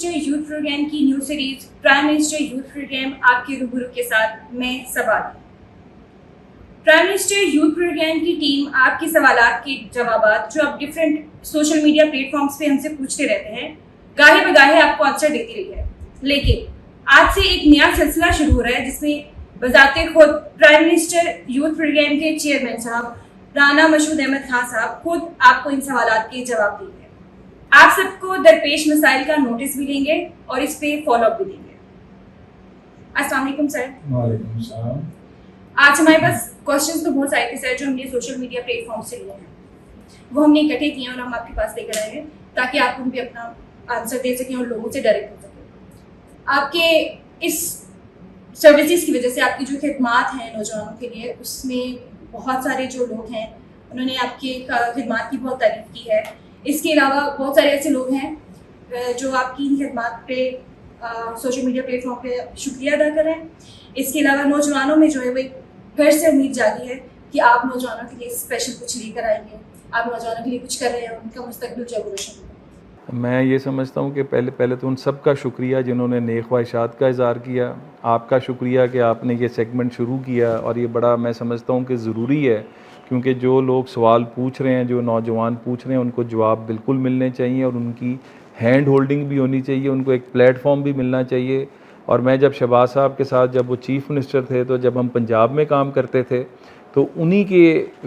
Minister youth program की new series prime minister youth program आपके रूबरू के साथ मैं सवाल। प्राइम मिनिस्टर यूथ प्रोग्राम की टीम आपके सवालात के जवाबात जो आप डिफरेंट सोशल मीडिया प्लेटफॉर्म्स पे हमसे पूछते रहते हैं, गाहे बगाहे आपको आंसर देती रही है। लेकिन आज से एक नया सिलसिला शुरू हो रहा है जिसमें बजाते खुद प्राइम मिनिस्टर यूथ प्रोग्राम के चेयरमैन साहब राना मशहूद अहमद खान साहब खुद आपको इन सवालात के जवाब देंगे। आप सबको दरपेश मसाइल का नोटिस भी लेंगे और इस पे फॉलोअप भी देंगे। अस्सलाम वालेकुम सर। वालेकुम सलाम। आज हमारे पास क्वेश्चंस तो बहुत सारे थे सर, जो हमने सोशल मीडिया प्लेटफॉर्म से लिए हैं, वो हमने इकट्ठे किए हैं और हम आपके पास लेकर आए हैं ताकि आप उन पे अपना आंसर दे सकें और लोगों से डायरेक्ट हो सकें। आपके इस सर्विसेज की वजह से आपकी जो खिदमात हैं नौजवानों के लिए, उसमें बहुत सारे जो लोग हैं उन्होंने आपके खिदमात की बहुत तारीफ की है। इसके अलावा बहुत सारे ऐसे लोग हैं जो आपकी इन खिदमात पे सोशल मीडिया प्लेटफॉर्म पे शुक्रिया अदा कर रहे हैं। इसके अलावा नौजवानों में जो है वो फिर से उम्मीद जागी है कि आप नौजवानों के लिए स्पेशल कुछ लेकर आएंगे, आप नौजवानों के लिए कुछ कर रहे हैं, उनका मुस्तकबिल जो रोशन होगा। मैं ये समझता हूँ कि पहले तो उन सब का शुक्रिया जिन्होंने नेक ख्वाहिशात का इज़हार किया। आपका शुक्रिया कि आपने ये सेगमेंट शुरू किया और ये बड़ा मैं समझता हूँ कि ज़रूरी है, क्योंकि जो लोग सवाल पूछ रहे हैं, जो नौजवान पूछ रहे हैं, उनको जवाब बिल्कुल मिलने चाहिए और उनकी हैंड होल्डिंग भी होनी चाहिए, उनको एक प्लेटफॉर्म भी मिलना चाहिए। और मैं जब शहबाज साहब के साथ जब वो चीफ़ मिनिस्टर थे, तो जब हम पंजाब में काम करते थे, तो उन्हीं के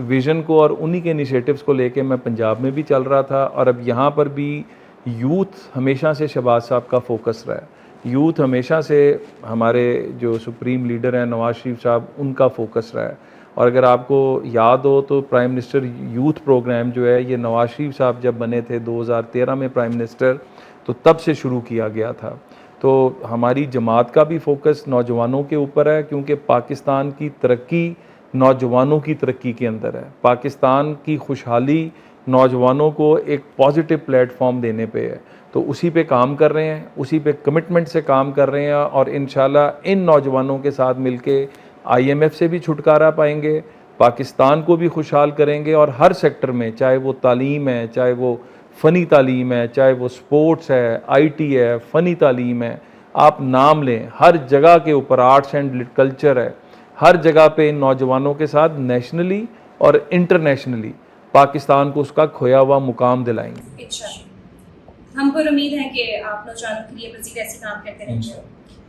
विज़न को और उन्हीं के इनिशिएटिव्स को लेके मैं पंजाब में भी चल रहा था। और अब यहाँ पर भी यूथ हमेशा से शहबाज साहब का फोकस रहा है। यूथ हमेशा से हमारे जो सुप्रीम लीडर हैं नवाज़ शरीफ साहब, उनका फोकस रहा है। और अगर आपको याद हो तो प्राइम मिनिस्टर यूथ प्रोग्राम जो है, ये नवाज़ शरीफ साहब जब बने थे 2013 में प्राइम मिनिस्टर, तो तब से शुरू किया गया था। तो हमारी जमात का भी फोकस नौजवानों के ऊपर है, क्योंकि पाकिस्तान की तरक्की नौजवानों की तरक्की के अंदर है। पाकिस्तान की खुशहाली नौजवानों को एक पॉजिटिव प्लेटफॉर्म देने पे है। तो उसी पे काम कर रहे हैं, उसी पे कमिटमेंट से काम कर रहे हैं और इंशाल्लाह इन नौजवानों के साथ मिलके IMF से भी छुटकारा पाएंगे, पाकिस्तान को भी खुशहाल करेंगे। और हर सेक्टर में, चाहे वो तालीम है, चाहे वो फ़नी तालीम है, चाहे वो स्पोर्ट्स है, IT है, फ़नी तालीम है, आप नाम लें, हर जगह के ऊपर आर्ट्स एंड कल्चर है, हर जगह पे इन नौजवानों के साथ नेशनली और इंटरनेशनली पाकिस्तान को उसका खोया हुआ मुकाम दिलाएंगे। इंशाअल्लाह हम पर उम्मीद है कि आप नौजवानों के लिए मज़ीद ऐसे काम करते रहेंगे।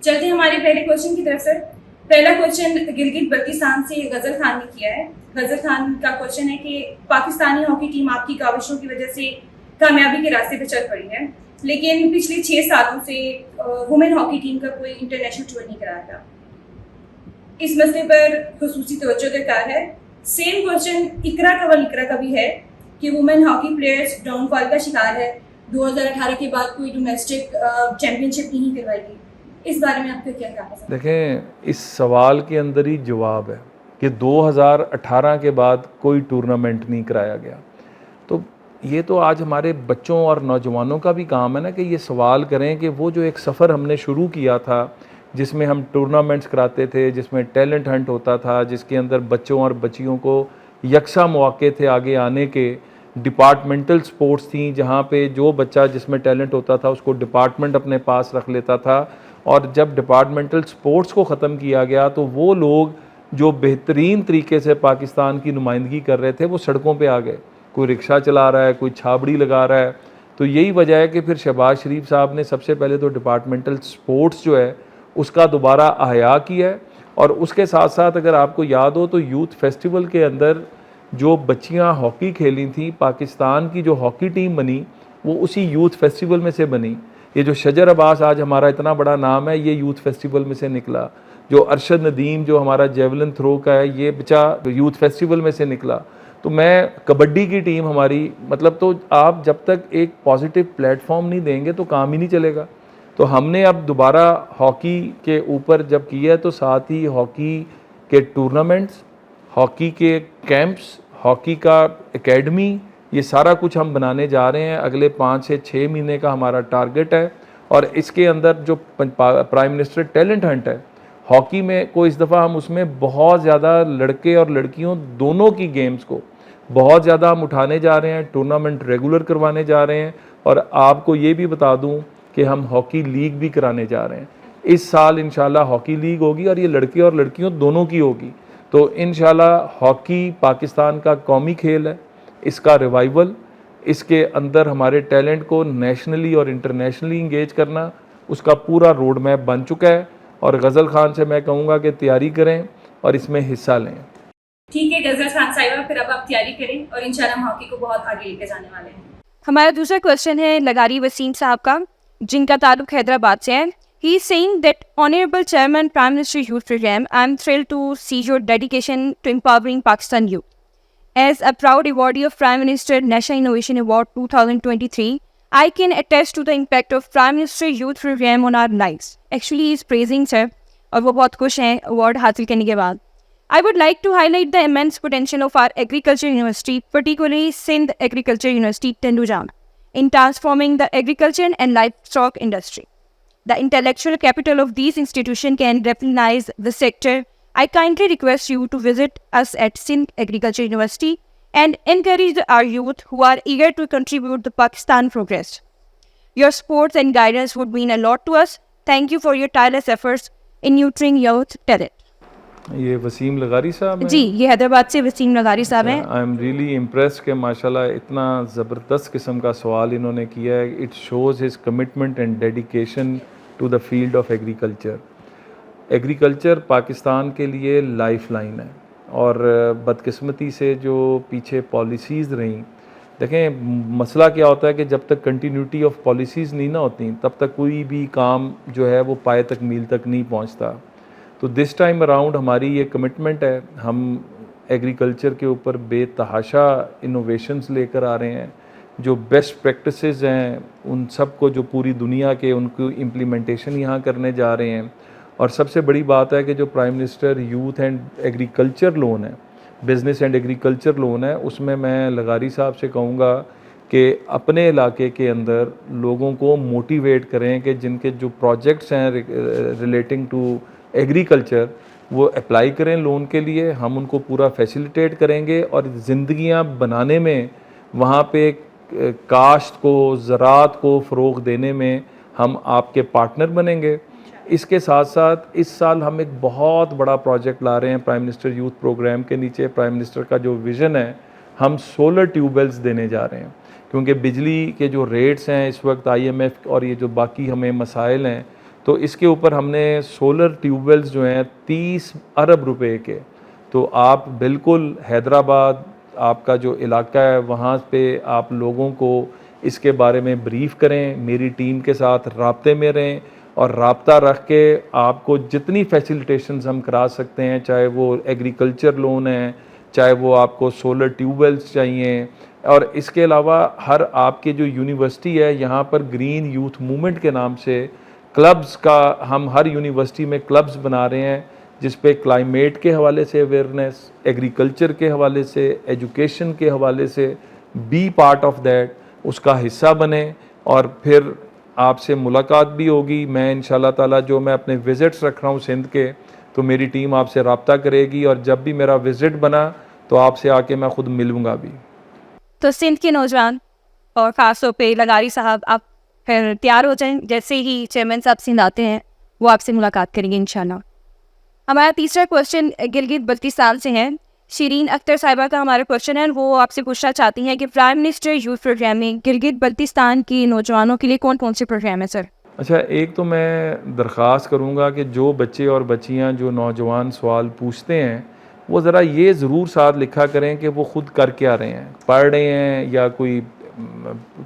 चलते हैं हमारे पहले क्वेश्चन की तरफ सर। पहला क्वेश्चन गिलगित बल्तिस्तान से गज़ल खान ने किया है। गज़ल खान का क्वेश्चन है कि पाकिस्तानी हॉकी टीम आपकी काविशों की वजह से कामयाबी के रास्ते पर चल पड़ी है, लेकिन पिछले 6 सालों से वुमेन हॉकी टीम का कोई इंटरनेशनल टूर नहीं कराया था। इस मसले पर खुसूसी तवज्जो दरकार है। सेम क्वेश्चन इकरा का भी है कि वुमेन हॉकी प्लेयर्स डाउनफॉल का शिकार है, 2018 के बाद कोई डोमेस्टिक चैम्पियनशिप नहीं करवाई गई। इस बारे में आपका क्या कहना है? देखें, इस सवाल के अंदर ही जवाब है कि 2018 के बाद कोई टूर्नामेंट नहीं कराया गया। तो ये तो आज हमारे बच्चों और नौजवानों का भी काम है ना कि ये सवाल करें कि वो जो एक सफ़र हमने शुरू किया था, जिसमें हम टूर्नामेंट्स कराते थे, जिसमें टैलेंट हंट होता था, जिसके अंदर बच्चों और बच्चियों को यकसा मौके थे आगे आने के, डिपार्टमेंटल स्पोर्ट्स थी जहाँ पे जो बच्चा जिसमें टैलेंट होता था उसको डिपार्टमेंट अपने पास रख लेता था। और जब डिपार्टमेंटल स्पोर्ट्स को ख़त्म किया गया तो वो लोग जो बेहतरीन तरीके से पाकिस्तान की नुमाइंदगी कर रहे थे वो सड़कों पे आ गए। कोई रिक्शा चला रहा है, कोई छाबड़ी लगा रहा है। तो यही वजह है कि फिर शहबाज शरीफ साहब ने सबसे पहले तो डिपार्टमेंटल स्पोर्ट्स जो है उसका दोबारा अहया किया है। और उसके साथ साथ अगर आपको याद हो तो यूथ फेस्टिवल के अंदर जो बच्चियां हॉकी खेली थी, पाकिस्तान की जो हॉकी टीम बनी वो उसी यूथ फेस्टिवल में से बनी। ये जो शजर अब्बास आज हमारा इतना बड़ा नाम है, ये यूथ फेस्टिवल में से निकला। जो अरशद नदीम जो हमारा जेवलिन थ्रो का है, ये बच्चा यूथ फेस्टिवल में से निकला। तो मैं कबड्डी की टीम हमारी, मतलब तो आप जब तक एक पॉजिटिव प्लेटफॉर्म नहीं देंगे तो काम ही नहीं चलेगा। तो हमने अब दोबारा हॉकी के ऊपर जब किया है तो साथ ही हॉकी के टूर्नामेंट्स, हॉकी के कैंप्स, हॉकी का एकेडमी, ये सारा कुछ हम बनाने जा रहे हैं। अगले 5 से 6 महीने का हमारा टारगेट है। और इसके अंदर जो प्राइम मिनिस्टर टैलेंट हंट है हॉकी में को, इस दफ़ा हम उसमें बहुत ज़्यादा लड़के और लड़कियों दोनों की गेम्स को बहुत ज़्यादा हम उठाने जा रहे हैं, टूर्नामेंट रेगुलर करवाने जा रहे हैं। और आपको ये भी बता दूं कि हम हॉकी लीग भी कराने जा रहे हैं। इस साल इंशाल्लाह हॉकी लीग होगी और ये लड़के और लड़कियों दोनों की होगी। तो इंशाल्लाह हॉकी पाकिस्तान का कौमी खेल है, इसका रिवाइवल, इसके अंदर हमारे टैलेंट को नेशनली और इंटरनेशनली इंगेज करना, उसका पूरा रोड मैप बन चुका है। और गज़ल खान से मैं कहूँगा कि तैयारी करें और इसमें हिस्सा लें। ठीक है गजल खान साहिबा, फिर अब आप तैयारी करें और इंशाल्लाह हम हॉकी को बहुत आगे लेके जाने वाले हैं। हमारा दूसरा क्वेश्चन है लगारी वसीम साहब का, जिनका ताल्लुक हैदराबाद से है। He is saying that honourable chairman prime minister youth program, I am thrilled to see your dedication to empowering Pakistan youth. As a proud awardee of Prime Minister National Innovation Award 2023, I can attest to the impact of Prime Minister Youth Program on our lives. Actually, he is praising sir, और वो बहुत खुश हैं award हासिल करने के बाद. I would like to highlight the immense potential of our agriculture university, particularly Sindh Agriculture University, Tendujam, in transforming the agriculture and livestock industry. The intellectual capital of these institutions can revolutionize the sector. I kindly request you to visit us at Sindh Agriculture University and encourage our youth who are eager to contribute to Pakistan progress. Your support and guidance would mean a lot to us. Thank you for your tireless efforts in nurturing youth talent. ये वसीम लगारी साहब हैं? जी, ये हैदराबाद से वसीम लगारी साहब हैं। I am really impressed कि माशाल्लाह इतना ज़बरदस्त किस्म का सवाल इन्होंने किया है। It shows his commitment and dedication to the field of agriculture. Agriculture Pakistan के लिए लाइफ लाइन है और बदकिस्मती से जो पीछे पॉलिसीज़ रहीं, देखें मसला क्या होता है कि जब तक कंटिन्यूटी ऑफ पॉलिसीज़ नहीं ना होती तब तक कोई भी काम जो है वो पाए तक मील तक नहीं पहुंचता। तो दिस टाइम अराउंड हमारी ये कमिटमेंट है, हम एग्रीकल्चर के ऊपर बेतहाशा इनोवेशंस लेकर आ रहे हैं। जो बेस्ट प्रैक्टिसेस हैं उन सब को जो पूरी दुनिया के उनको इम्प्लीमेंटेशन यहाँ करने जा रहे हैं। और सबसे बड़ी बात है कि जो prime minister youth and agriculture loan है, बिज़नेस एंड एग्रीकल्चर लोन है, उसमें मैं लगारी साहब से कहूँगा कि अपने इलाके के अंदर लोगों को मोटिवेट करें कि जिनके जो प्रोजेक्ट्स हैं रिलेटिंग टू एग्रीकल्चर वो अप्लाई करें लोन के लिए। हम उनको पूरा फैसिलिटेट करेंगे और ज़िंदगियाँ बनाने में, वहाँ पे काश्त को, ज़राअत को फ़रोग़ देने में हम आपके पार्टनर बनेंगे। इसके साथ साथ इस साल हम एक बहुत बड़ा प्रोजेक्ट ला रहे हैं प्राइम मिनिस्टर यूथ प्रोग्राम के नीचे। प्राइम मिनिस्टर का जो विज़न है, हम सोलर ट्यूबवेल्स देने जा रहे हैं, क्योंकि बिजली के जो रेट्स हैं इस वक्त IMF और ये जो बाकी हमें मसाइल हैं, तो इसके ऊपर हमने सोलर ट्यूबवेल्स जो हैं 30 अरब रुपए के, तो आप बिल्कुल हैदराबाद आपका जो इलाका है वहाँ पे आप लोगों को इसके बारे में ब्रीफ़ करें, मेरी टीम के साथ राब्ते में रहें और राब्ता रख के आपको जितनी फैसिलिटेशंस हम करा सकते हैं, चाहे वो एग्रीकल्चर लोन है, चाहे वो आपको सोलर ट्यूबवेल्स चाहिए। और इसके अलावा हर आपके जो यूनिवर्सिटी है यहाँ पर ग्रीन यूथ मूवमेंट के नाम से क्लब्स का, हम हर यूनिवर्सिटी में क्लब्स बना रहे हैं जिस पे क्लाइमेट के हवाले से अवेयरनेस, एग्रीकल्चर के हवाले से, एजुकेशन के हवाले से, बी पार्ट ऑफ दैट, उसका हिस्सा बने। और फिर आपसे मुलाकात भी होगी। मैं इंशाल्लाह ताला जो मैं अपने विज़िट्स रख रहा हूँ सिंध के, तो मेरी टीम आपसे रब्ता करेगी और जब भी मेरा विज़िट बना तो आपसे आके मैं ख़ुद मिलूँगा भी। तो सिंध के नौजवान और ख़ास तौर पे लगारी साहब, आप फिर तैयार हो जाएं, जैसे ही चेयरमैन साहब सिंध आते हैं वो आपसे मुलाकात करेंगे इंशाल्लाह। हमारा तीसरा क्वेश्चन गिलगित बल्तिस्तान से है। शीरीन अख्तर साहिबा का हमारा क्वेश्चन है, वो आपसे पूछना चाहती हैं कि प्राइम मिनिस्टर यूथ प्रोग्राम में गिलगित बल्तिस्तान के नौजवानों के लिए कौन कौन से प्रोग्राम है सर? अच्छा, एक तो मैं दरख्वास्त करूँगा कि जो बच्चे और बच्चियाँ जो नौजवान सवाल पूछते हैं वो ज़रा ये ज़रूर साथ लिखा करें कि वो ख़ुद कर क्या रहे हैं, पढ़ रहे हैं या कोई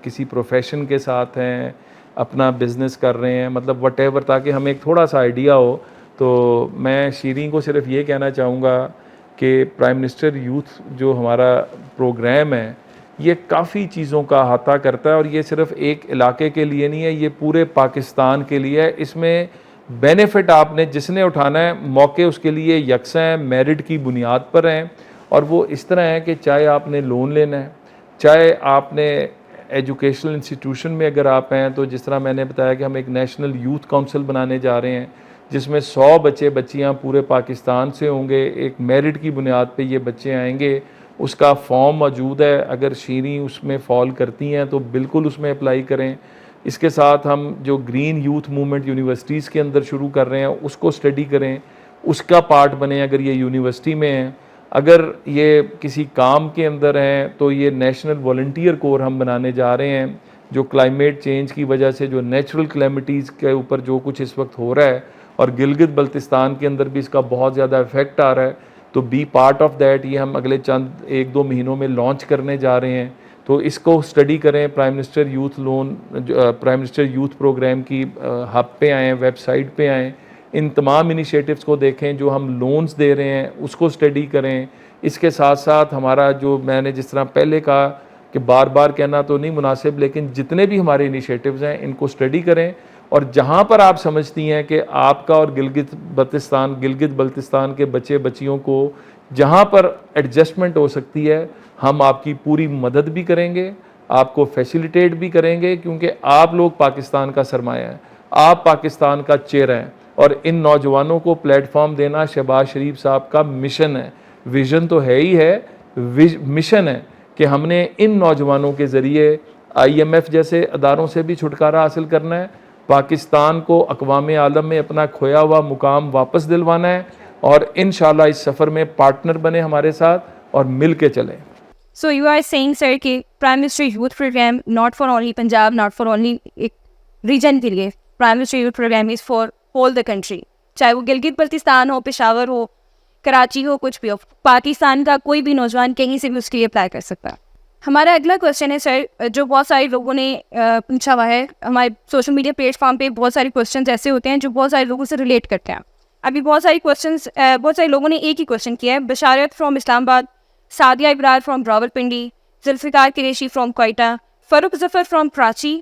किसी प्रोफेशन के साथ हैं, अपना बिज़नेस कर रहे हैं, मतलब वटेवर, ताकि हमें एक थोड़ा सा आइडिया हो। तो मैं शीरीन को सिर्फ ये कहना चाहूँगा कि प्राइम मिनिस्टर यूथ जो हमारा प्रोग्राम है ये काफ़ी चीज़ों का अहाता करता है और ये सिर्फ एक इलाके के लिए नहीं है, ये पूरे पाकिस्तान के लिए है। इसमें बेनिफिट आपने जिसने उठाना है, मौके उसके लिए यकसा हैं, मेरिट की बुनियाद पर हैं। और वो इस तरह है कि चाहे आपने लोन लेना है, चाहे आपने एजुकेशनल इंस्टीट्यूशन में अगर आप हैं, तो जिस तरह मैंने बताया कि हम एक नेशनल यूथ काउंसिल बनाने जा रहे हैं जिसमें 100 बच्चे बच्चियां पूरे पाकिस्तान से होंगे। एक मेरिट की बुनियाद पे ये बच्चे आएंगे, उसका फॉर्म मौजूद है। अगर शीरी उसमें फॉल करती हैं तो बिल्कुल उसमें अप्लाई करें। इसके साथ हम जो ग्रीन यूथ मूवमेंट यूनिवर्सिटीज़ के अंदर शुरू कर रहे हैं उसको स्टडी करें, उसका पार्ट बने अगर ये यूनिवर्सिटी में है। अगर ये किसी काम के अंदर हैं तो ये नेशनल वॉलंटियर कोर हम बनाने जा रहे हैं, जो क्लाइमेट चेंज की वजह से जो नेचुरल क्लैमिटीज़ के ऊपर जो कुछ इस वक्त हो रहा है और गिलगित बल्तिस्तान के अंदर भी इसका बहुत ज़्यादा इफेक्ट आ रहा है, तो बी पार्ट ऑफ दैट ये हम अगले चंद 1-2 महीनों में लॉन्च करने जा रहे हैं। तो इसको स्टडी करें, prime minister youth loan, prime minister youth program की हब पे आएँ, वेबसाइट पे आएँ, इन तमाम इनिशिएटिव्स को देखें जो हम लोन्स दे रहे हैं उसको स्टडी करें। इसके साथ साथ हमारा जो मैंने जिस तरह पहले कहा कि बार बार कहना तो नहीं मुनासिब, लेकिन जितने भी हमारे इनिशिएटिव्स हैं इनको स्टडी करें और जहाँ पर आप समझती हैं कि आपका और गिलगित बल्तिस्तान के बच्चे बच्चियों को जहाँ पर एडजस्टमेंट हो सकती है हम आपकी पूरी मदद भी करेंगे, आपको फैसिलिटेट भी करेंगे, क्योंकि आप लोग पाकिस्तान का सरमाया हैं, आप पाकिस्तान का चेहरा हैं और इन नौजवानों को प्लेटफॉर्म देना शहबाज शरीफ साहब का मिशन है। विज़न तो है ही है, मिशन है कि हमने इन नौजवानों के ज़रिए IMF जैसे अदारों से भी छुटकारा हासिल करना है, पाकिस्तान को अक़वाम आलम में अपना खोया हुआ मुकाम वापस दिलवाना है और इंशाल्लाह इस सफ़र में पार्टनर बने हमारे साथ और मिल के चलें। So you are saying, sir, कि prime minister youth program not for only Punjab, not for only एक रीजन के लिए, prime minister youth program is for whole the country, चाहे वो गिलगित बल्तिस्तान हो, पेशावर हो, कराची हो, कुछ भी हो, पाकिस्तान का कोई भी नौजवान कहीं से भी उसके लिए अप्लाई कर सकता है। हमारा अगला क्वेश्चन है सर, जो बहुत सारे लोगों ने पूछा हुआ है, हमारे सोशल मीडिया प्लेटफॉर्म पे बहुत सारे क्वेश्चंस ऐसे होते हैं जो बहुत सारे लोगों से रिलेट करते हैं। अभी बहुत सारे लोगों ने एक ही क्वेश्चन किया है। Basharat from Islamabad, Sadia Ibrar from Rawalpindi, Zulfiqar Qureshi from Quetta, Farooq Zafar from Karachi,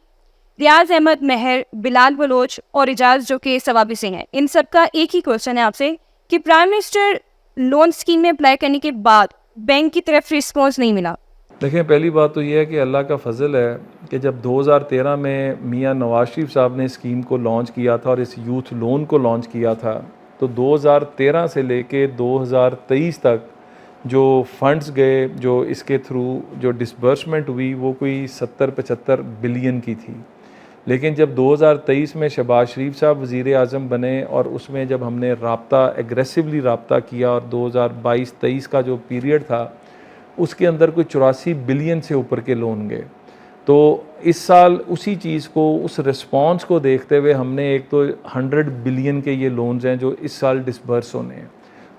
Riaz Ahmed Mahar, Bilal Baloch और इजाज़ जो कि सवाबी सिंह हैं। इन सब का एक ही क्वेश्चन है आपसे कि प्राइम मिनिस्टर लोन स्कीम में अप्लाई करने के बाद बैंक की तरफ रिस्पॉन्स नहीं मिला। देखें, पहली बात तो ये है कि अल्लाह का फ़ज़ल है कि जब 2013 में मियां नवाज शरीफ साहब ने स्कीम को लॉन्च किया था और इस यूथ लोन को लॉन्च किया था, तो 2013 से लेके 2023 तक जो फंड्स गए, जो इसके थ्रू जो डिसबर्समेंट हुई, वो कोई 70-75 बिलियन की थी। लेकिन जब 2023 में शहबाज शरीफ साहब वज़ीर आज़म बने और उसमें जब हमने एग्रेसिवली रब्ता किया और 2022-23 का जो पीरियड था उसके अंदर कोई 84 बिलियन से ऊपर के लोन गए। तो इस साल उसी चीज़ को, उस रिस्पॉन्स को देखते हुए हमने एक तो 100 बिलियन के ये लोन्स हैं जो इस साल डिसबर्स होने हैं।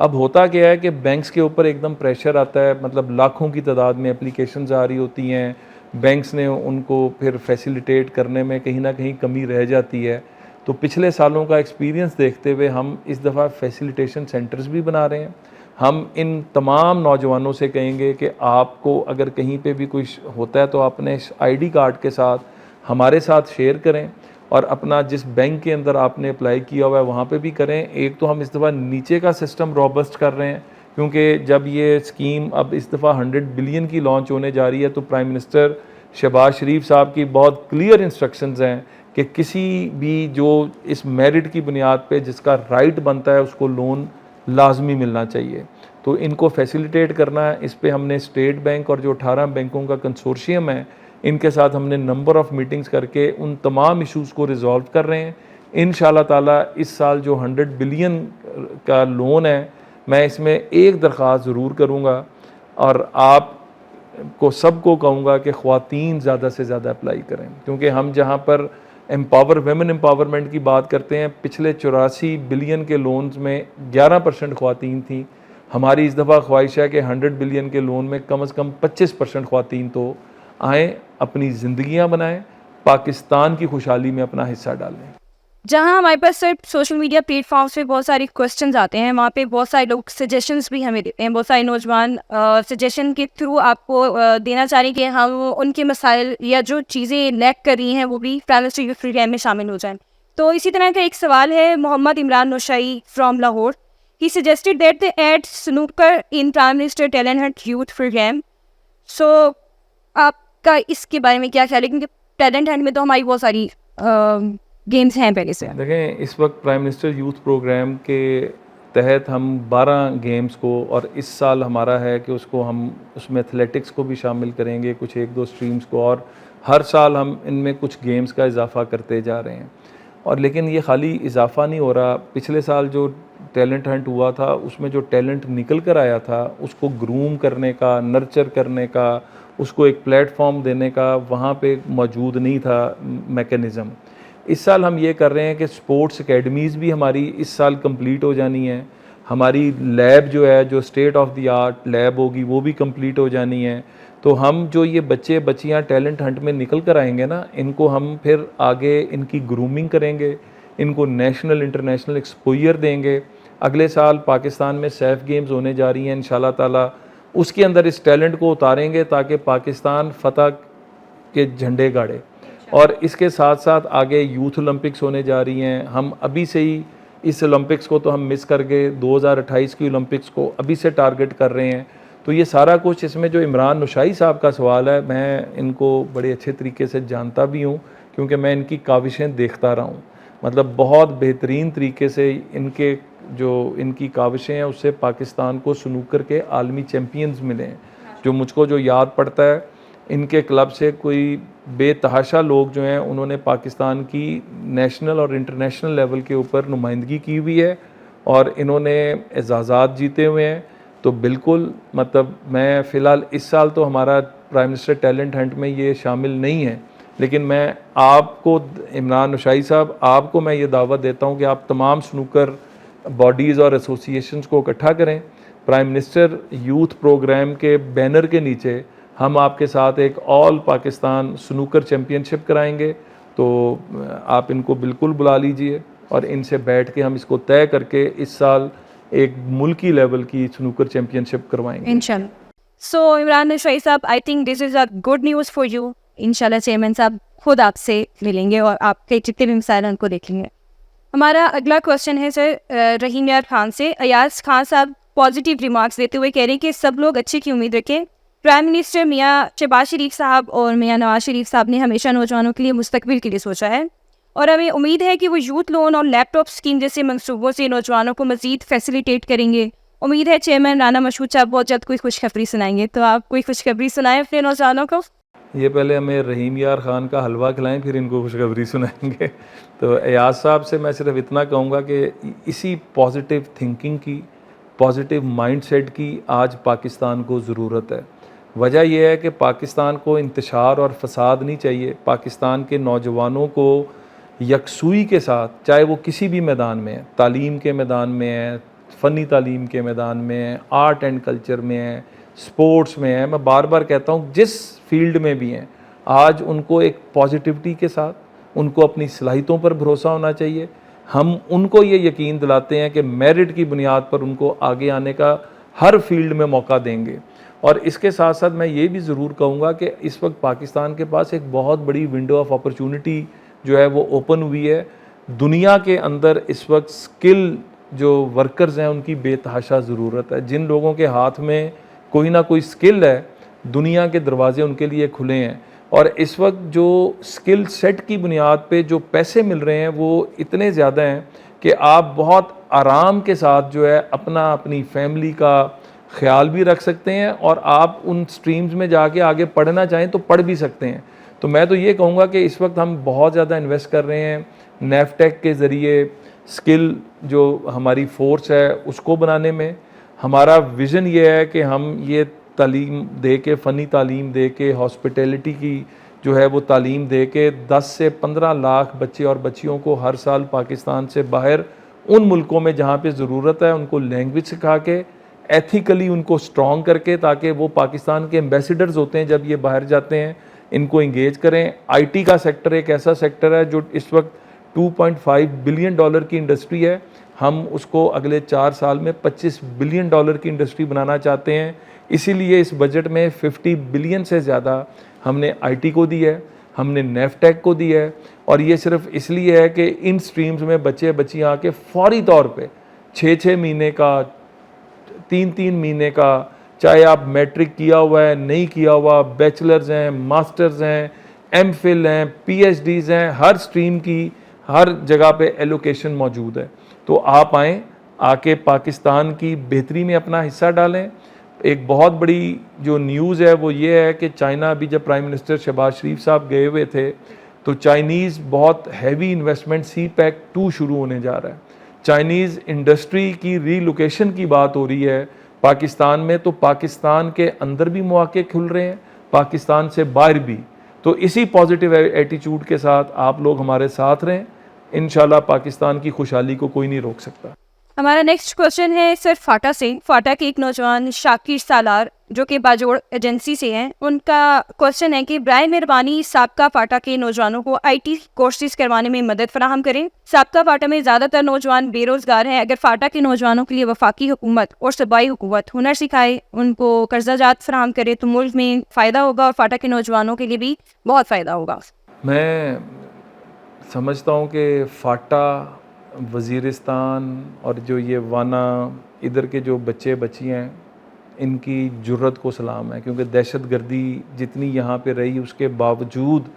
अब होता क्या है कि बैंक्स के ऊपर एकदम प्रेशर आता है, मतलब लाखों की तादाद में एप्लीकेशंस आ रही होती हैं, बैंक्स ने उनको फिर फैसिलिटेट करने में कहीं ना कहीं कमी रह जाती है। तो पिछले सालों का एक्सपीरियंस देखते हुए हम इस दफ़ा फैसिलिटेशन सेंटर्स भी बना रहे हैं। हम इन तमाम नौजवानों से कहेंगे कि आपको अगर कहीं पे भी कुछ होता है तो अपने ID कार्ड के साथ हमारे साथ शेयर करें और अपना जिस बैंक के अंदर आपने अप्लाई किया हुआ है वहाँ पे भी करें। एक तो हम इस दफ़ा नीचे का सिस्टम रॉबस्ट कर रहे हैं, क्योंकि जब ये स्कीम अब इस दफ़ा 100 बिलियन की लॉन्च होने जा रही है तो प्राइम मिनिस्टर शहबाज शरीफ साहब की बहुत क्लियर इंस्ट्रक्शंस हैं कि किसी भी जो इस मेरिट की बुनियाद पे जिसका राइट बनता है उसको लोन लाजमी मिलना चाहिए। तो इनको फैसिलिटेट करना है, इस पे हमने स्टेट बैंक और जो 18 बैंकों का कंसोर्शियम है इनके साथ हमने नंबर ऑफ़ मीटिंग्स करके उन तमाम इश्यूज़ को रिजॉल्व कर रहे हैं। इंशाल्लाह ताला इस साल जो 100 बिलियन का लोन है, मैं इसमें एक दरख्वास्त ज़रूर करूँगा और आप को सबको कहूँगा कि ख़वातीन ज़्यादा से ज़्यादा अप्लाई करें, क्योंकि हम जहाँ पर वेमेन एम्पावरमेंट की बात करते हैं, पिछले 84 बिलियन के लोन्स में 11% ख़वातीन थी। हमारी इस दफ़ा ख्वाहिश है कि 100 बिलियन के लोन में कम से कम 25% ख़वातीन तो आएँ, अपनी ज़िंदगियाँ बनाएँ, पाकिस्तान की खुशहाली में अपना हिस्सा डालें। जहाँ हमारे पास सिर्फ सोशल मीडिया प्लेटफॉर्म्स पे बहुत सारे क्वेश्चंस आते हैं, वहाँ पे बहुत सारे लोग सजेशंस भी हमें देते हैं। बहुत सारे नौजवान सजेशन के थ्रू आपको देना चाह रहे हैं कि हम उनके मसाइल या जो चीज़ें लैक कर रही हैं वो भी प्राइम मिनिस्टर यूथ प्रोग्राम में शामिल हो जाएं। तो इसी तरह का एक सवाल है Mohammad Imran Naushahi from Lahore. He suggested that they add snooker in prime minister talent hunt youth program. सो आपका इसके बारे में क्या ख्याल है, क्योंकि टैलेंट हंट में तो हमारी बहुत सारी गेम्स हैं पहले से। देखें, इस वक्त प्राइम मिनिस्टर यूथ प्रोग्राम के तहत हम 12 गेम्स को, और इस साल हमारा है कि उसको हम उसमें एथलेटिक्स को भी शामिल करेंगे, कुछ 1-2 स्ट्रीम्स को, और हर साल हम इनमें कुछ गेम्स का इजाफा करते जा रहे हैं। और लेकिन ये खाली इजाफा नहीं हो रहा, पिछले साल जो टैलेंट हंट हुआ था उसमें जो टैलेंट निकल कर आया था उसको ग्रूम करने का, नर्चर करने का, उसको एक प्लेटफॉर्म देने का वहाँ पे मौजूद नहीं था मैकेनिज़्म। इस साल हम ये कर रहे हैं कि स्पोर्ट्स एकेडमीज़ भी हमारी इस साल कंप्लीट हो जानी है, हमारी लैब जो है, जो state of the art lab होगी, वो भी कंप्लीट हो जानी है। तो हम जो ये बच्चे बच्चियां टैलेंट हंट में निकल कर आएंगे ना, इनको हम फिर आगे इनकी ग्रूमिंग करेंगे, इनको नेशनल इंटरनेशनल एक्सपोजर देंगे। अगले साल पाकिस्तान में सैफ गेम्स होने जा रही हैं इंशाल्लाह ताला, उसके अंदर इस टैलेंट को उतारेंगे ताकि पाकिस्तान फतह के झंडे गाड़े। और इसके साथ साथ आगे यूथ ओलंपिक्स होने जा रही हैं, हम अभी से ही इस ओलंपिक्स को तो हम मिस कर गए, 2028 की ओलंपिक्स को अभी से टारगेट कर रहे हैं। तो ये सारा कुछ इसमें जो इमरान नौशाई साहब का सवाल है, मैं इनको बड़े अच्छे तरीके से जानता भी हूँ क्योंकि मैं इनकी काविशें देखता रहा हूँ। मतलब बहुत बेहतरीन तरीके से इनके जो इनकी काविशें हैं उससे पाकिस्तान को स्नूकर के आलमी चैम्पियंस मिले हैं। जो मुझको जो याद पड़ता है, इनके क्लब से कोई बेतहाशा लोग जो हैं उन्होंने पाकिस्तान की नेशनल और इंटरनेशनल लेवल के ऊपर नुमाइंदगी की हुई है और इन्होंने एजाज़ात जीते हुए हैं। तो बिल्कुल मतलब मैं फ़िलहाल इस साल तो हमारा प्राइम मिनिस्टर टैलेंट हंट में ये शामिल नहीं है, लेकिन मैं आपको इमरान नौशाई साहब, आपको मैं ये दावत देता हूँ कि आप तमाम स्नूकर बॉडीज़ और एसोसिएशंस को इकट्ठा करें। प्राइम मिनिस्टर यूथ प्रोग्राम के बैनर के नीचे हम आपके साथ एक ऑल पाकिस्तान स्नूकर चैम्पियनशिप कराएंगे। तो आप इनको बिल्कुल बुला लीजिए और इनसे बैठ के हम इसको तय करके इस साल एक मुल्की लेवल की स्नूकर चैम्पियनशिप करवाएंगे इंशाल्लाह। सो इमरान नौशाई साहब, I think this is a good news for you. इंशाल्लाह चेयरमैन साहब खुद आपसे मिलेंगे और आपके जितने भी मसाइल हैं उनको देखेंगे। हमारा अगला क्वेश्चन है सर रहीम यार खान से। अयाज खान साहब पॉजिटिव रिमार्क्स देते हुए कह रहे हैं कि सब लोग अच्छे की उम्मीद रखें। प्राइम मिनिस्टर मियाँ शहबाज शरीफ साहब और मियाँ नवाज शरीफ साहब ने हमेशा नौजवानों के लिए मुस्तकबिल के लिए सोचा है और हमें उम्मीद है कि वो यूथ लोन और लैपटॉप स्कीम जैसे मंसूबों से नौजवानों को मज़ीद फैसिलिटेट करेंगे। उम्मीद है चेयरमैन राना मशहूद साहब बहुत जल्द कोई खुशखबरी सुनाएंगे, तो आप कोई खुशखबरी सुनाएं अपने नौजवानों को। ये पहले हमें रहीम यार खान का हलवा खिलाएं फिर इनको खुशखबरी सुनाएंगे। तो एयाज साहब से मैं सिर्फ इतना कहूँगा कि इसी पॉजिटिव थिंकिंग की, पॉजिटिव माइंडसेट की आज पाकिस्तान को ज़रूरत है। वजह यह है कि पाकिस्तान को इंतशार और फसाद नहीं चाहिए। पाकिस्तान के नौजवानों को यकसुई के साथ, चाहे वो किसी भी मैदान में है, तालीम के मैदान में है, फ़नी तालीम के मैदान में है, आर्ट एंड कल्चर में है, स्पोर्ट्स में है, मैं बार बार कहता हूँ जिस फील्ड में भी हैं, आज उनको एक पॉजिटिविटी के साथ उनको अपनी सलाहियतों पर भरोसा होना चाहिए। हम उनको ये यकीन दिलाते हैं कि मेरिट की बुनियाद पर उनको आगे आने का हर फील्ड में मौका देंगे। और इसके साथ साथ मैं ये भी ज़रूर कहूँगा कि इस वक्त पाकिस्तान के पास एक बहुत बड़ी विंडो ऑफ अपॉर्चुनिटी जो है वो ओपन हुई है। दुनिया के अंदर इस वक्त स्किल जो वर्कर्स हैं उनकी बेतहाशा ज़रूरत है। जिन लोगों के हाथ में कोई ना कोई स्किल है, दुनिया के दरवाजे उनके लिए खुले हैं। और इस वक्त जो स्किल सेट की बुनियाद पे जो पैसे मिल रहे हैं वो इतने ज़्यादा हैं कि आप बहुत आराम के साथ जो है अपनी फैमिली का ख्याल भी रख सकते हैं और आप उन स्ट्रीम्स में जाके आगे पढ़ना चाहें तो पढ़ भी सकते हैं। तो मैं तो ये कहूँगा कि इस वक्त हम बहुत ज़्यादा इन्वेस्ट कर रहे हैं नेफ्टेक के ज़रिए स्किल जो हमारी फोर्स है उसको बनाने में। हमारा विज़न ये है कि हम ये तालीम दे के, फ़नी तालीम दे के, हॉस्पिटैलिटी की जो है वो तालीम दे के 10 से 15 लाख बच्चे और बच्चियों को हर साल पाकिस्तान से बाहर उन मुल्कों में जहाँ पे ज़रूरत है उनको लैंग्वेज सिखा के, एथिकली उनको स्ट्रॉन्ग करके, ताकि वो पाकिस्तान के एम्बेसडर्स होते हैं जब ये बाहर जाते हैं इनको इंगेज करें। आईटी का सेक्टर एक ऐसा सेक्टर है जो इस वक्त $2.5 बिलियन की इंडस्ट्री है। हम उसको अगले 4 साल में $25 बिलियन की इंडस्ट्री बनाना चाहते हैं। इसीलिए इस बजट में 50 बिलियन से ज़्यादा हमने आईटी को दी है, हमने नेफ्टेक को दी है। और ये सिर्फ इसलिए है कि इन स्ट्रीम्स में बच्चे बच्चियाँ आके फौरी तौर पे 6-6 महीने का, 3-3 महीने का, चाहे आप मैट्रिक किया हुआ है, नहीं किया हुआ, बैचलर्स हैं, मास्टर्स हैं, एमफिल हैं, पीएचडीज़ हैं, हर स्ट्रीम की हर जगह पे एलोकेशन मौजूद है। तो आप आएँ, आके पाकिस्तान की बेहतरी में अपना हिस्सा डालें। एक बहुत बड़ी जो न्यूज़ है वो ये है कि चाइना, अभी जब प्राइम मिनिस्टर शहबाज शरीफ साहब गए हुए थे तो चाइनीज़ बहुत हैवी इन्वेस्टमेंट CPEC 2 शुरू होने जा रहा है। चाइनीज़ इंडस्ट्री की रीलोकेशन की बात हो रही है पाकिस्तान में, तो पाकिस्तान के अंदर भी मौके खुल रहे हैं, पाकिस्तान से बाहर भी। तो इसी पॉजिटिव एटीट्यूड के साथ आप लोग हमारे साथ रहें, इंशाल्लाह पाकिस्तान की खुशहाली को कोई नहीं रोक सकता। हमारा नेक्स्ट क्वेश्चन है सर फाटा से। फाटा के एक नौजवान शाकिर सालार जो कि बाजोड़ एजेंसी से हैं, उनका क्वेश्चन है कि बराए मेहरबानी साबका फाटा के नौजवानों को IT कोर्सेज करवाने में मदद फराहम करें। साबका फाटा में ज़्यादातर नौजवान बेरोज़गार हैं। अगर फाटा के नौजवानों के लिए वफाकी हुकूमत और सूबाई हुकूमत हुनर सिखाए, उनको कर्जा जात फराहम करे तो मुल्क में फ़ायदा होगा और फाटा के नौजवानों के लिए भी बहुत फ़ायदा होगा। मैं समझता हूँ कि फाटा, वज़ीरिस्तान और जो ये वाना, इधर के जो बच्चे बच्चियाँ हैं, इनकी जुर्रत को सलाम है, क्योंकि दहशतगर्दी जितनी यहाँ पे रही उसके बावजूद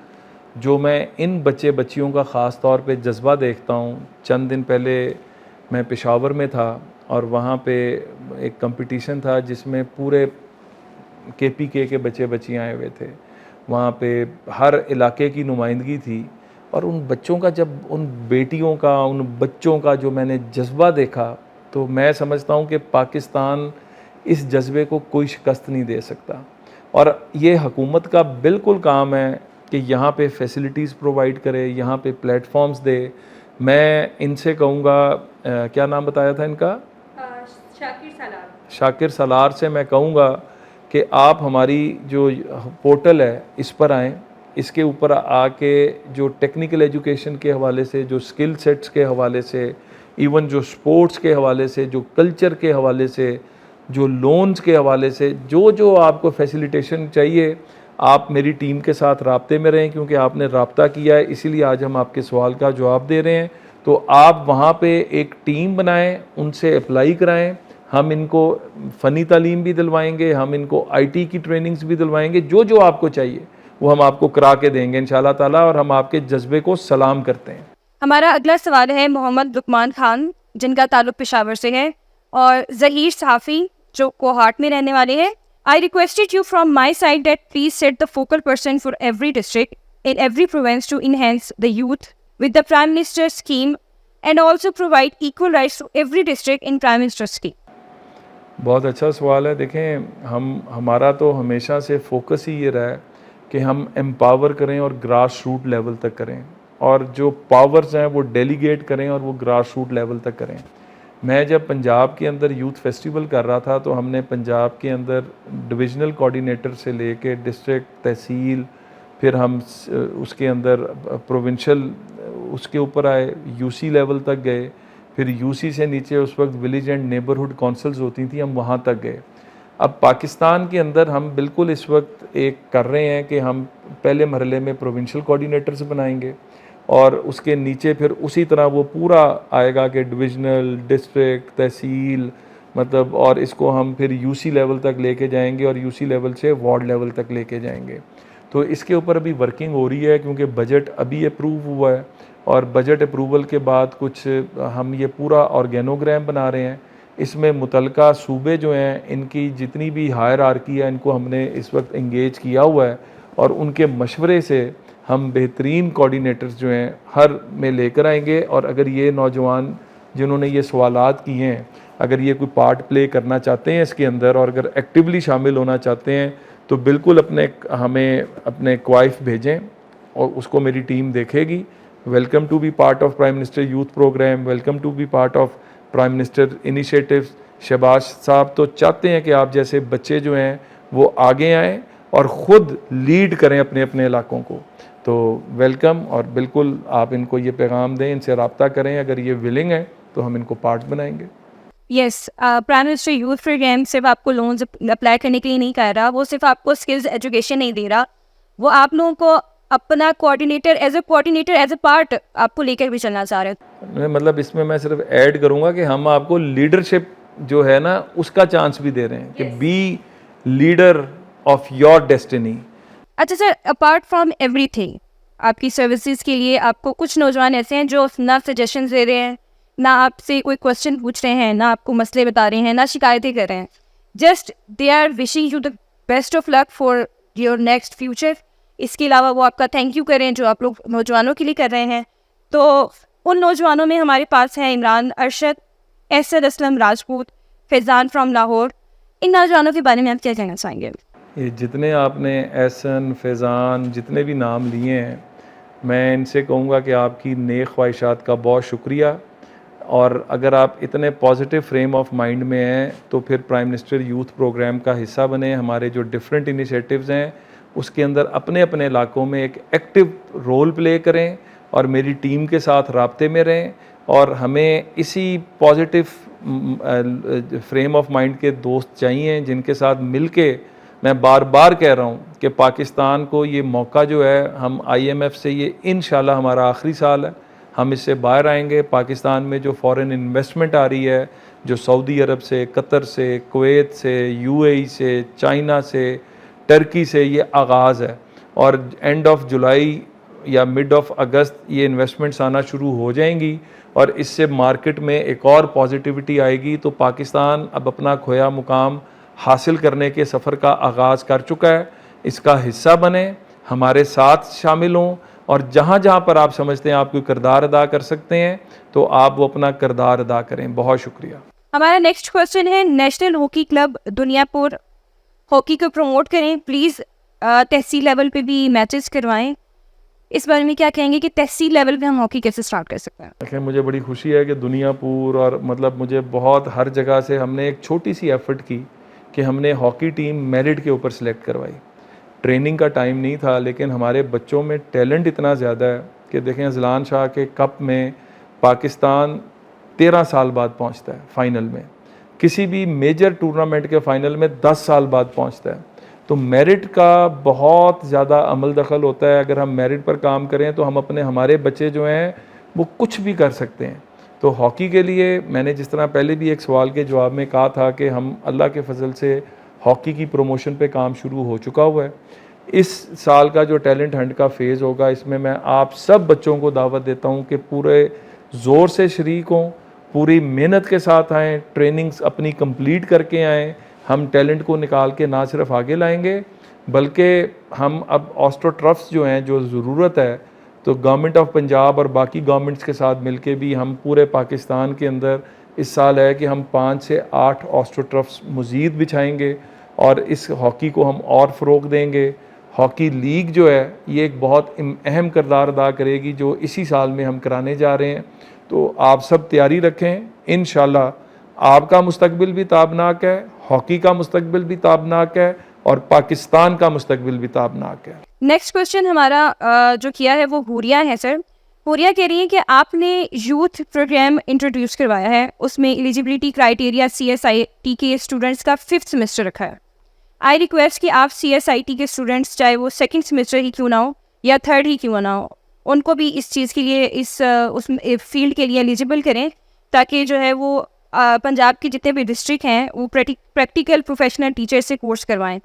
जो मैं इन बच्चे बच्चियों का ख़ास तौर पे जज्बा देखता हूँ। चंद दिन पहले मैं पेशावर में था और वहाँ पे एक कंपटीशन था जिसमें पूरे KPK के बच्चे बच्चियाँ आए हुए थे। वहाँ पे हर इलाके की नुमाइंदगी थी और उन बच्चों का, जब उन बेटियों का, उन बच्चों का जो मैंने जज्बा देखा, तो मैं समझता हूँ कि पाकिस्तान इस जज्बे को कोई शिकस्त नहीं दे सकता। और ये हुकूमत का बिल्कुल काम है कि यहाँ पे फैसिलिटीज़ प्रोवाइड करे, यहाँ पे प्लेटफॉर्म्स दे। मैं इनसे कहूँगा, क्या नाम बताया था इनका? शाकिर सालार से मैं कहूँगा कि आप हमारी जो पोर्टल है इस पर आएँ, इसके ऊपर आके जो टेक्निकल एजुकेशन के हवाले से, जो स्किल सेट्स के हवाले से, इवन जो स्पोर्ट्स के हवाले से, जो कल्चर के हवाले से, जो लोन्स के हवाले से, जो जो आपको फैसिलिटेशन चाहिए, आप मेरी टीम के साथ राब्ते में रहें, क्योंकि आपने राब्ता किया है, इसीलिए आज हम आपके सवाल का जवाब दे रहे हैं। तो आप वहाँ पे एक टीम बनाएं, उनसे अप्लाई कराएं, हम इनको फ़नी तालीम भी दिलवाएंगे, हम इनको IT की ट्रेनिंग्स भी दिलवाएंगे, जो जो आपको चाहिए वो हम आपको करा के देंगे इंशाल्लाह ताला, और हम आपके जज्बे को सलाम करते हैं। हमारा अगला सवाल है मोहम्मद लुकमान खान, जिनका ताल्लुक पेशावर से है, और ज़हीर सहाफ़ी जो कोहाट में रहने वाले हैं। I requested you from my side that please set the focal person for every district in every province to enhance the youth with the prime minister scheme and also provide equal rights to every district in prime minister scheme. बहुत अच्छा सवाल है। देखें, हमारा तो हमेशा से focus ही ये रहा है कि हम एम्पावर करें और ग्रास रूट लेवल तक करें, और जो पावर्स हैं वो डेलीगेट करें और वो ग्रास रूट लेवल तक करें। मैं जब पंजाब के अंदर यूथ फेस्टिवल कर रहा था तो हमने पंजाब के अंदर डिविजनल कोऑर्डिनेटर से लेके डिस्ट्रिक्ट, तहसील, फिर हम उसके अंदर प्रोविंशियल, उसके ऊपर आए, UC लेवल तक गए, फिर UC से नीचे उस वक्त विलेज एंड नेबरहुड काउंसिल्स होती थी, हम वहाँ तक गए। अब पाकिस्तान के अंदर हम बिल्कुल इस वक्त एक कर रहे हैं कि हम पहले मरहले में प्रोविंशियल कोऑर्डिनेटर्स बनाएंगे और उसके नीचे फिर उसी तरह वो पूरा आएगा कि डिविजनल, डिस्ट्रिक्ट, तहसील, मतलब, और इसको हम फिर UC लेवल तक लेके जाएंगे और UC लेवल से वार्ड लेवल तक लेके जाएंगे। तो इसके ऊपर अभी वर्किंग हो रही है, क्योंकि बजट अभी अप्रूव हुआ है और बजट अप्रूवल के बाद कुछ हम ये पूरा ऑर्गेनोग्राम बना रहे हैं। इसमें मुतलका सूबे जो हैं, इनकी जितनी भी हायरार्की है, इनको हमने इस वक्त इंगेज किया हुआ है और उनके मशवरे से हम बेहतरीन कोऑर्डिनेटर्स जो हैं हर में लेकर आएंगे। और अगर ये नौजवान जिन्होंने ये सवालात किए हैं, अगर ये कोई पार्ट प्ले करना चाहते हैं इसके अंदर और अगर एक्टिवली शामिल होना चाहते हैं, तो बिल्कुल हमें अपने क्वाइफ भेजें और उसको मेरी टीम देखेगी। Welcome to be part of prime minister youth program, welcome to be part of prime minister initiatives. Shahbaz साहब तो चाहते हैं कि आप जैसे बच्चे जो हैं वो आगे आएँ और ख़ुद लीड करें अपने अपने इलाकों को। तो वेलकम, और बिल्कुल आप इनको ये पैगाम दें, इनसे रब्ता करें। अगर ये विलिंग है तो हम इनको पार्ट बनाएंगे। Yes, prime minister youth program सिर्फ आपको लोन्स अप्लाई करने के लिए नहीं कर रहा, वो सिर्फ आपको स्किल्स एजुकेशन नहीं दे रहा, वो आप लोगों को अपना कोऑर्डिनेटर एज ए पार्ट आपको लेकर भी चलना चाह रहे हैं। मतलब इसमें मैं सिर्फ ऐड करूँगा कि हम आपको लीडरशिप जो है ना उसका चांस भी दे रहे हैं कि be leader of your destiny. अच्छा सर, अपार्ट फ्रॉम एवरीथिंग, आपकी सर्विसेज के लिए आपको कुछ नौजवान ऐसे हैं जो ना सजेशंस दे रहे हैं, ना आपसे कोई क्वेश्चन पूछ रहे हैं, ना आपको मसले बता रहे हैं, ना शिकायतें कर रहे हैं, just they are wishing you the best of luck for your next future. इसके अलावा वो आपका थैंक यू करें जो आप लोग नौजवानों के लिए कर रहे हैं। तो उन नौजवानों में हमारे पास हैं इमरान अरशद, एसर असलम राजपूत, फैज़ान फ्रॉम लाहौर। इन नौजवानों के बारे में आप क्या कहना चाहेंगे? ये जितने आपने एहसन, फैज़ान, जितने भी नाम लिए हैं, मैं इनसे कहूँगा कि आपकी नेक ख्वाहिशात का बहुत शुक्रिया। और अगर आप इतने पॉजिटिव फ्रेम ऑफ माइंड में हैं तो फिर प्राइम मिनिस्टर यूथ प्रोग्राम का हिस्सा बने। हमारे जो डिफरेंट इनिशिएटिव्स हैं उसके अंदर अपने अपने इलाकों में एक एक्टिव रोल प्ले करें और मेरी टीम के साथ राब्ते में रहें। और हमें इसी पॉजिटिव फ्रेम ऑफ माइंड के दोस्त चाहिए जिनके साथ मिल के, मैं बार बार कह रहा हूँ कि पाकिस्तान को ये मौका जो है, हम IMF से ये इंशाल्लाह हमारा आखिरी साल है, हम इससे बाहर आएंगे। पाकिस्तान में जो फॉरेन इन्वेस्टमेंट आ रही है, जो सऊदी अरब से, कतर से, कुवैत से, UAE से, चाइना से, टर्की से ये आगाज़ है और एंड ऑफ जुलाई या मिड ऑफ अगस्त ये इन्वेस्टमेंट्स आना शुरू हो जाएंगी और इससे मार्केट में एक और पॉजिटिविटी आएगी। तो पाकिस्तान अब अपना खोया मुकाम हासिल करने के सफ़र का आगाज़ कर चुका है। इसका हिस्सा बने, हमारे साथ शामिल हों और जहाँ जहाँ पर आप समझते हैं आप कोई किरदार अदा कर सकते हैं तो आप वो अपना किरदार अदा करें। बहुत शुक्रिया। हमारा नेक्स्ट क्वेश्चन है, national hockey club Duniyapur hockey को प्रमोट करें प्लीज़, तहसील लेवल पे भी मैचेस करवाएं। इस बारे में क्या कहेंगे कि तहसील लेवल पे हम हॉकी कैसे स्टार्ट कर सकते हैं? देखिए, मुझे बड़ी खुशी है कि दुनियापुर और मतलब मुझे बहुत हर जगह से हमने एक छोटी सी एफ़र्ट की कि हमने हॉकी टीम मेरिट के ऊपर सेलेक्ट करवाई। ट्रेनिंग का टाइम नहीं था लेकिन हमारे बच्चों में टैलेंट इतना ज़्यादा है कि देखें, ज़लान शाह के कप में पाकिस्तान 13 साल बाद पहुंचता है फाइनल में, किसी भी मेजर टूर्नामेंट के फ़ाइनल में 10 साल बाद पहुंचता है। तो मेरिट का बहुत ज़्यादा अमल दखल होता है। अगर हम मेरिट पर काम करें तो हम हमारे बच्चे जो हैं वो कुछ भी कर सकते हैं। तो हॉकी के लिए मैंने जिस तरह पहले भी एक सवाल के जवाब में कहा था कि हम अल्लाह के फजल से हॉकी की प्रमोशन पे काम शुरू हो चुका हुआ है। इस साल का जो टैलेंट हंट का फेज़ होगा, इसमें मैं आप सब बच्चों को दावत देता हूँ कि पूरे ज़ोर से शरीक हों, पूरी मेहनत के साथ आएँ, ट्रेनिंग्स अपनी कंप्लीट करके आएँ। हम टैलेंट को निकाल के ना सिर्फ आगे लाएंगे बल्कि हम अब ऑस्ट्रोट्रफ्स जो हैं, जो ज़रूरत है, तो गवर्नमेंट ऑफ पंजाब और बाकी गवर्नमेंट्स के साथ मिलके भी हम पूरे पाकिस्तान के अंदर इस साल है कि हम 5 से 8 ऑस्ट्रोट्रफ्स मज़ीद बिछाएंगे और इस हॉकी को हम और फ़रोग़ देंगे। हॉकी लीग जो है ये एक बहुत अहम किरदार अदा करेगी जो इसी साल में हम कराने जा रहे हैं। तो आप सब तैयारी रखें, इंशाल्लाह आपका मुस्तकबिल भी ताबनाक है, हॉकी का मुस्तकबिल भी ताबनाक है और पाकिस्तान का मुस्तकबिल भी ताबनाक है। नेक्स्ट क्वेश्चन हमारा जो किया है वो हुरिया है सर। हुरिया कह रही है कि आपने यूथ प्रोग्राम इंट्रोड्यूस करवाया है, उसमें एलिजिबिलिटी क्राइटेरिया CSIT के स्टूडेंट्स का 5th सेमेस्टर रखा है। आई रिक्वेस्ट कि आप CSIT के स्टूडेंट्स, चाहे वो 2nd सेमेस्टर ही क्यों ना हो या 3rd ही क्यों ना हो, उनको भी इस चीज़ के लिए उस फील्ड के लिए एलिजिबल करें ताकि जो है वो पंजाब के जितने भी डिस्ट्रिक्ट हैं वो प्रैक्टिकल प्रोफेशनल टीचर से कोर्स करवाएं।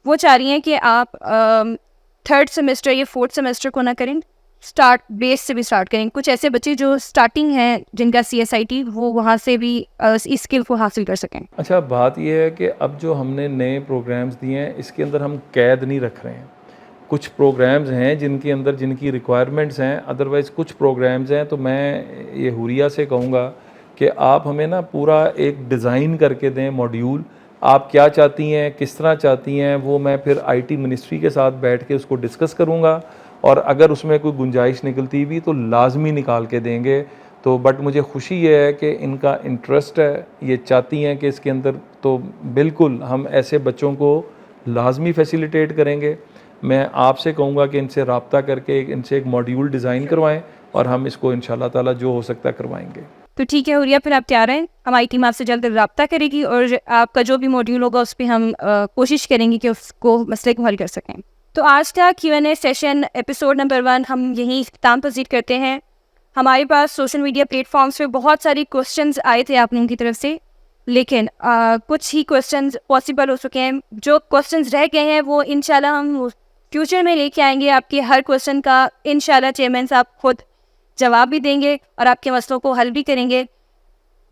वो चाह रही हैं कि आप 3rd सेमेस्टर या 4th सेमेस्टर को ना करें, स्टार्ट बेस से भी स्टार्ट करें। कुछ ऐसे बच्चे जो स्टार्टिंग हैं जिनका CSIT, वो वहाँ से भी इस स्किल को हासिल कर सकें। अच्छा, बात यह है कि अब जो हमने नए प्रोग्राम्स दिए हैं इसके अंदर हम कैद नहीं रख रहे हैं। कुछ प्रोग्राम्स हैं जिनके अंदर जिनकी रिक्वायरमेंट्स हैं, अदरवाइज़ कुछ प्रोग्राम्स हैं। तो मैं ये हुरिया से कहूँगा कि आप हमें ना पूरा एक डिज़ाइन करके दें मॉड्यूल, आप क्या चाहती हैं, किस तरह चाहती हैं, वो मैं फिर IT मिनिस्ट्री के साथ बैठ के उसको डिस्कस करूँगा और अगर उसमें कोई गुंजाइश निकलती भी तो लाजमी निकाल के देंगे। तो बट मुझे खुशी ये है कि इनका इंटरेस्ट है, ये चाहती हैं कि इसके अंदर, तो बिल्कुल हम ऐसे बच्चों को लाजमी फैसिलिटेट करेंगे। मैं आपसे कहूँगा कि इनसे रब्ता करके इनसे एक मॉड्यूल डिज़ाइन करवाएं और हम इसको इंशाल्लाह ताला जो हो सकता है करवाएंगे। तो ठीक है हुरिया, फिर आप तैयार हैं, हमारी टीम आपसे जल्द रब्ता करेगी और आपका जो भी मॉड्यूल होगा उस पर हम कोशिश करेंगे कि उसको मसले को हल कर सकें। तो आज का Q&A सेशन एपिसोड नंबर 1 हम यहीं इख्तिताम पज़ीर करते हैं। हमारे पास सोशल मीडिया प्लेटफॉर्म्स पे बहुत सारी क्वेश्चंस आए थे आप लोगों की तरफ से, लेकिन कुछ ही क्वेश्चंस पॉसिबल हो चुके हैं। जो क्वेश्चंस रह गए हैं वो इंशाल्लाह हम फ्यूचर में लेके आएंगे। आपके हर क्वेश्चन का इंशाल्लाह चेयरमैन साहब खुद जवाब भी देंगे और आपके मसलों को हल भी करेंगे।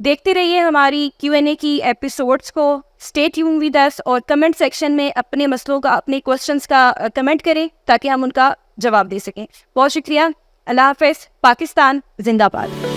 देखते रहिए हमारी Q&A की एपिसोड्स को, स्टे ट्यून विद अस और कमेंट सेक्शन में अपने मसलों का, अपने क्वेश्चंस का कमेंट करें ताकि हम उनका जवाब दे सकें। बहुत शुक्रिया। अल्लाह हाफ़िज़। पाकिस्तान जिंदाबाद।